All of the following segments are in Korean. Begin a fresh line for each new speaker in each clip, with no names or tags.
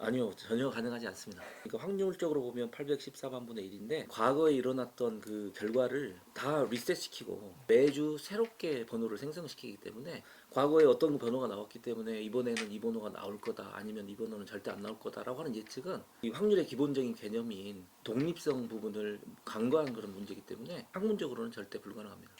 아니요, 전혀 가능하지 않습니다. 그러니까 확률적으로 보면 814만 분의 1인데 과거에 일어났던 그 결과를 다 리셋시키고 매주 새롭게 번호를 생성시키기 때문에 과거에 어떤 번호가 나왔기 때문에 이번에는 이 번호가 나올 거다 아니면 이 번호는 절대 안 나올 거다라고 하는 예측은 이 확률의 기본적인 개념인 독립성 부분을 간과한 그런 문제이기 때문에 학문적으로는 절대 불가능합니다.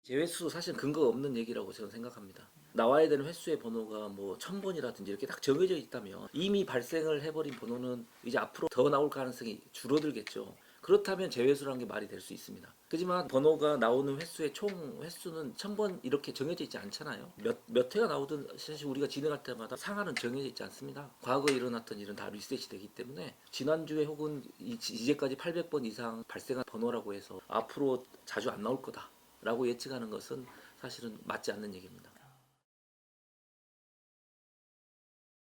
제외수 사실 근거가 없는 얘기라고 저는 생각합니다. 나와야 되는 횟수의 번호가 뭐 1000번이라든지 이렇게 딱 정해져 있다면 이미 발생을 해버린 번호는 이제 앞으로 더 나올 가능성이 줄어들겠죠. 그렇다면 제외수라는 게 말이 될 수 있습니다. 하지만 번호가 나오는 횟수의 총 횟수는 1000번 이렇게 정해져 있지 않잖아요. 몇 회가 나오든 사실 우리가 진행할 때마다 상한은 정해져 있지 않습니다. 과거에 일어났던 일은 다 리셋이 되기 때문에 지난주에 혹은 이제까지 800번 이상 발생한 번호라고 해서 앞으로 자주 안 나올 거다 라고 예측하는 것은 사실은 맞지 않는 얘기입니다.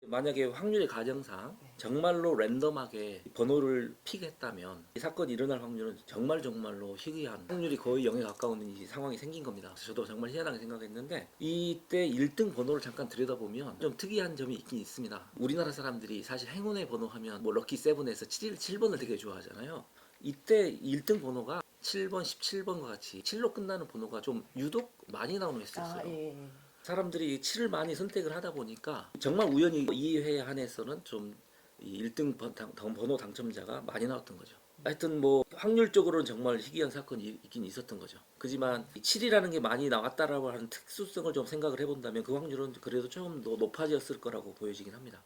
만약에 확률의 가정상 정말로 랜덤하게 번호를 픽했다면 이 사건이 일어날 확률은 정말로 희귀한 확률이 거의 0에 가까운 이 상황이 생긴 겁니다. 그래서 저도 정말 희한하게 생각했는데 이때 1등 번호를 잠깐 들여다보면 좀 특이한 점이 있긴 있습니다. 우리나라 사람들이 사실 행운의 번호 하면 뭐 럭키 세븐에서 7번을 되게 좋아하잖아요. 이때 1등 번호가 7번, 17번과 같이 7로 끝나는 번호가 좀 유독 많이 나오는 횟수였어요.
아, 예.
사람들이 7을 많이 선택을 하다 보니까 정말 우연히 이 회에 한해서는 좀 1등 번호 당첨자가 많이 나왔던 거죠. 하여튼 뭐 확률적으로는 정말 희귀한 사건이 있긴 있었던 거죠. 그지만 7이라는 게 많이 나왔다라고 하는 특수성을 좀 생각을 해본다면 그 확률은 그래도 좀 더 높아졌을 거라고 보여지긴 합니다.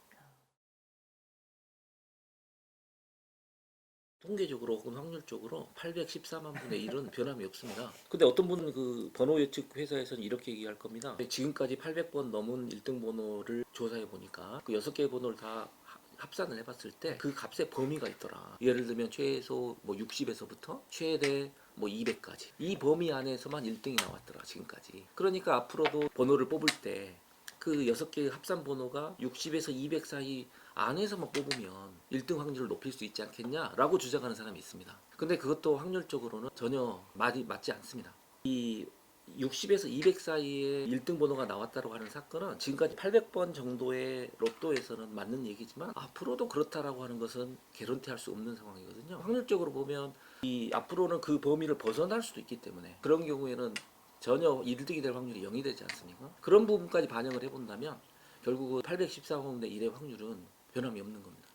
통계적으로 혹은 확률적으로 814만 분의 1은 변함이 없습니다. 근데 어떤 분은 그 번호 예측 회사에서는 이렇게 얘기할 겁니다. 지금까지 800번 넘은 1등 번호를 조사해 보니까 그 6개의 번호를 다 합산을 해봤을 때 그 값의 범위가 있더라. 예를 들면 최소 뭐 60에서부터 최대 뭐 200까지 이 범위 안에서만 1등이 나왔더라 지금까지. 그러니까 앞으로도 번호를 뽑을 때 그 6개의 합산 번호가 60에서 200 사이 안에서만 뽑으면 1등 확률을 높일 수 있지 않겠냐라고 주장하는 사람이 있습니다. 근데 그것도 확률적으로는 전혀 맞지 않습니다. 이 60에서 200 사이에 1등 번호가 나왔다고 하는 사건은 지금까지 800번 정도의 로또에서는 맞는 얘기지만 앞으로도 그렇다라고 하는 것은 개런티할 수 없는 상황이거든요. 확률적으로 보면 이 앞으로는 그 범위를 벗어날 수도 있기 때문에 그런 경우에는 전혀 1등이 될 확률이 0이 되지 않습니까? 그런 부분까지 반영을 해본다면 결국은 814분의 1의 확률은 변함이 없는 겁니다.